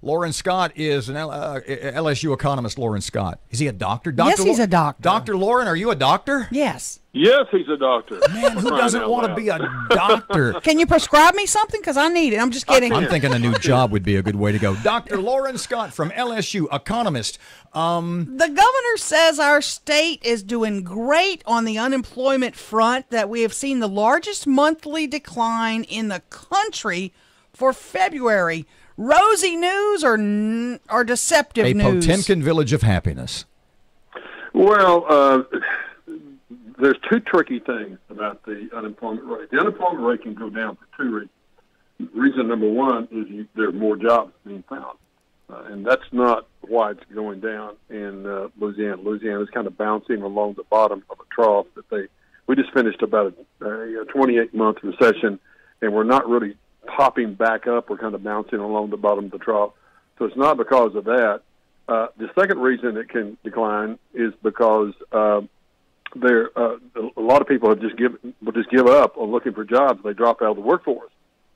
Loren Scott is an LSU economist. Loren Scott. Is he a doctor? Yes, he's a doctor. Dr. Loren, are you a doctor? Yes. Yes, he's a doctor. Man, who doesn't want to be a doctor? Can you prescribe me something? Because I need it. I'm just kidding. I'm thinking a new job would be a good way to go. Dr. Loren Scott from LSU, economist. The governor says our state is doing great on the unemployment front, that we have seen the largest monthly decline in the country for February. Rosy news or deceptive news? A Potemkin village of happiness. Well, there's two tricky things about the unemployment rate. The unemployment rate can go down for two reasons. Reason number one is there are more jobs being found. And that's not why it's going down in Louisiana. Louisiana is kind of bouncing along the bottom of a trough we just finished about a 28-month recession, and we're not really popping back up. We're kind of bouncing along the bottom of the trough. So it's not because of that. The second reason it can decline is because a lot of people will just give up on looking for jobs. They drop out of the workforce.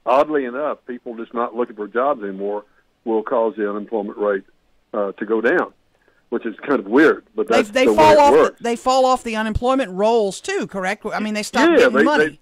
Oddly enough, people just not looking for jobs anymore will cause the unemployment rate to go down, which is kind of weird. But that's they the fall way off. it works. They fall off the unemployment rolls too. Correct? I mean, they stop getting money.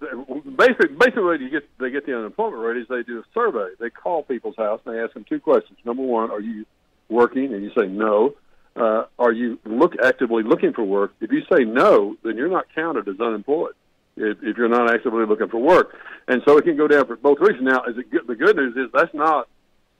Basically, they get the unemployment rate is they do a survey. They call people's house and they ask them two questions. Number one, are you working? And you say no. Are you actively looking for work? If you say no, then you're not counted as unemployed if you're not actively looking for work. And so it can go down for both reasons. Now, the good news is that's not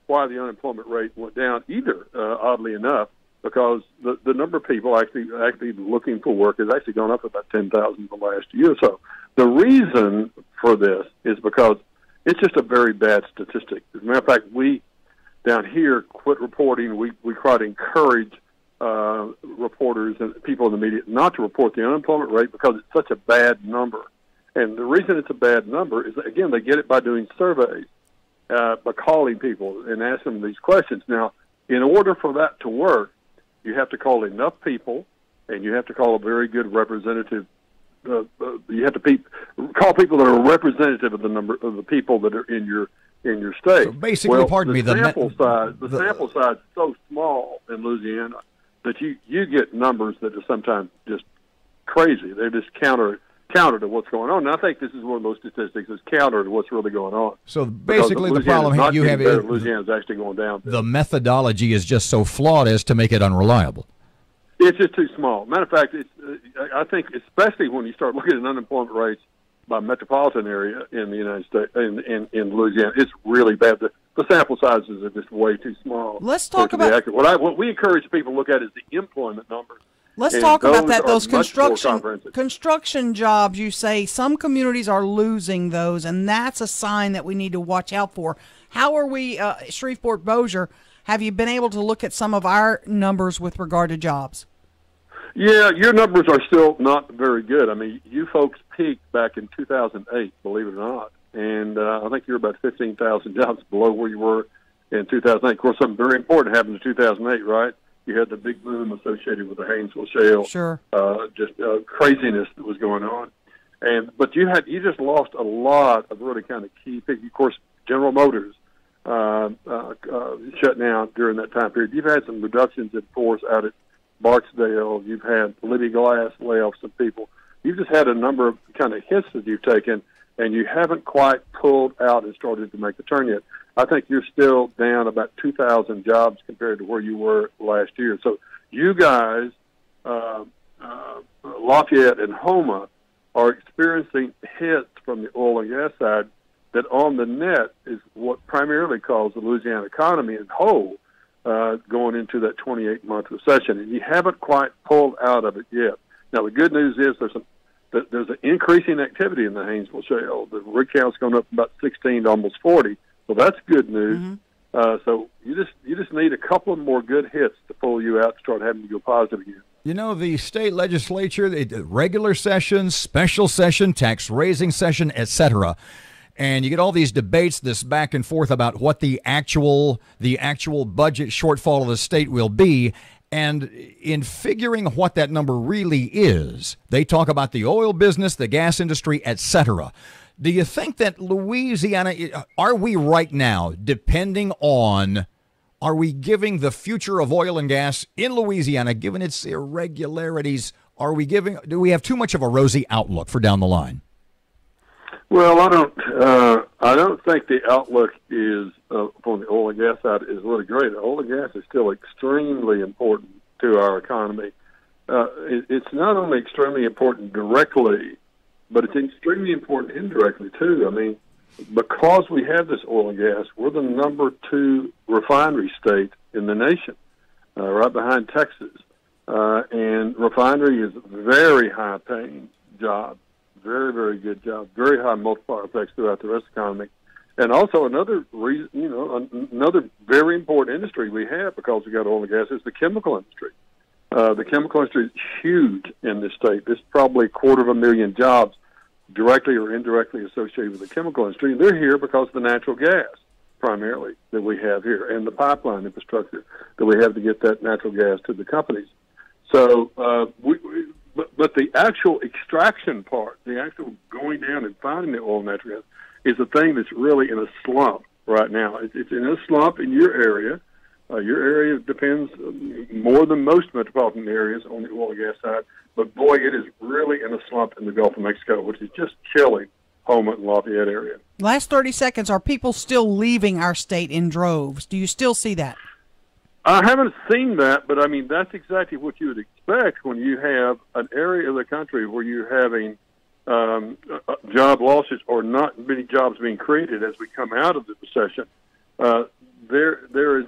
why the unemployment rate went down either, oddly enough, because the number of people actually looking for work has actually gone up about 10,000 the last year or so. The reason for this is because it's just a very bad statistic. As a matter of fact, we down here quit reporting. We try to encourage reporters and people in the media not to report the unemployment rate because it's such a bad number. And the reason it's a bad number is, again, they get it by doing surveys, by calling people and asking them these questions. Now, in order for that to work, you have to call enough people, and you have to call a very good representative. You have to call people that are representative of the number of the people that are in your state. So basically, the sample size is so small in Louisiana that you get numbers that are sometimes just crazy. They're just counter to what's going on. And I think this is one of those statistics that's counter to what's really going on. So basically, the problem you have is Louisiana's actually going down. The methodology is just so flawed as to make it unreliable. It's just too small. Matter of fact, I think especially when you start looking at unemployment rates by metropolitan area in the United States, in Louisiana, it's really bad. The sample sizes are just way too small. Let's talk about what we encourage people to look at is the employment numbers. Let's talk about that. Those construction jobs, you say some communities are losing those, and that's a sign that we need to watch out for. How are we, Shreveport-Bossier, have you been able to look at some of our numbers with regard to jobs? Yeah, your numbers are still not very good. I mean, you folks peaked back in 2008, believe it or not, and I think you're about 15,000 jobs below where you were in 2008. Of course, something very important happened in 2008, right? You had the big boom associated with the Haynesville Shale. Sure. Just craziness that was going on, but you just lost a lot of really kind of key things. Of course, General Motors shut down during that time period. You've had some reductions in force out at Barksdale. You've had Libby Glass lay off some people. You've just had a number of kind of hits that you've taken, and you haven't quite pulled out and started to make the turn yet. I think you're still down about 2,000 jobs compared to where you were last year. So you guys, Lafayette and Houma, are experiencing hits from the oil and gas side that on the net is what primarily caused the Louisiana economy as whole going into that 28-month recession. And you haven't quite pulled out of it yet. Now, the good news is there's an increasing activity in the Haynesville Shale. The rig count's gone up about 16 to almost 40. So that's good news. Mm-hmm. So you just need a couple of more good hits to pull you out to start having to go positive again. You know, the state legislature, regular session, special session, tax raising session, etc. And you get all these debates, this back and forth about what the actual budget shortfall of the state will be. And in figuring what that number really is, they talk about the oil business, the gas industry, etc. Do you think that Louisiana, are we right now depending on Are we giving the future of oil and gas in Louisiana, given its irregularities, do we have too much of a rosy outlook for down the line? Well, I don't think the outlook is on the oil and gas side is really great. Oil and gas is still extremely important to our economy. It's not only extremely important directly, but it's extremely important indirectly too. I mean, because we have this oil and gas, we're the number 2 refinery state in the nation, right behind Texas. And refinery is a very high-paying job, very, very good job, very high multiplier effects throughout the rest of the economy. And also another reason, another very important industry we have because we got oil and gas is the chemical industry. The chemical industry is huge in this state. There's probably 250,000 jobs directly or indirectly associated with the chemical industry. And they're here because of the natural gas, primarily, that we have here, and the pipeline infrastructure that we have to get that natural gas to the companies. So, but the actual extraction part, the actual going down and finding the oil and natural gas, is the thing that's really in a slump right now. It's in a slump in your area. Your area depends more than most metropolitan areas on the oil and gas side. But, boy, it is really in a slump in the Gulf of Mexico, which is just killing Houma and Lafayette area. Last 30 seconds, are people still leaving our state in droves? Do you still see that? I haven't seen that, but, I mean, that's exactly what you would expect when you have an area of the country where you're having job losses or not many jobs being created as we come out of the recession. There is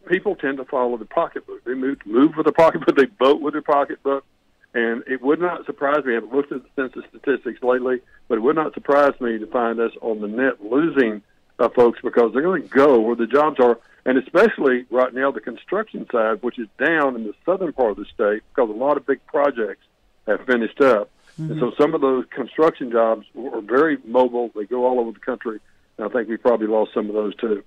people tend to follow the pocketbook. They move with the pocketbook. They vote with their pocketbook. And it would not surprise me. I haven't looked at the census statistics lately, but it would not surprise me to find us on the net losing folks because they're going to go where the jobs are. And especially right now, the construction side, which is down in the southern part of the state because a lot of big projects have finished up. Mm-hmm. And so some of those construction jobs are very mobile. They go all over the country. And I think we probably lost some of those too.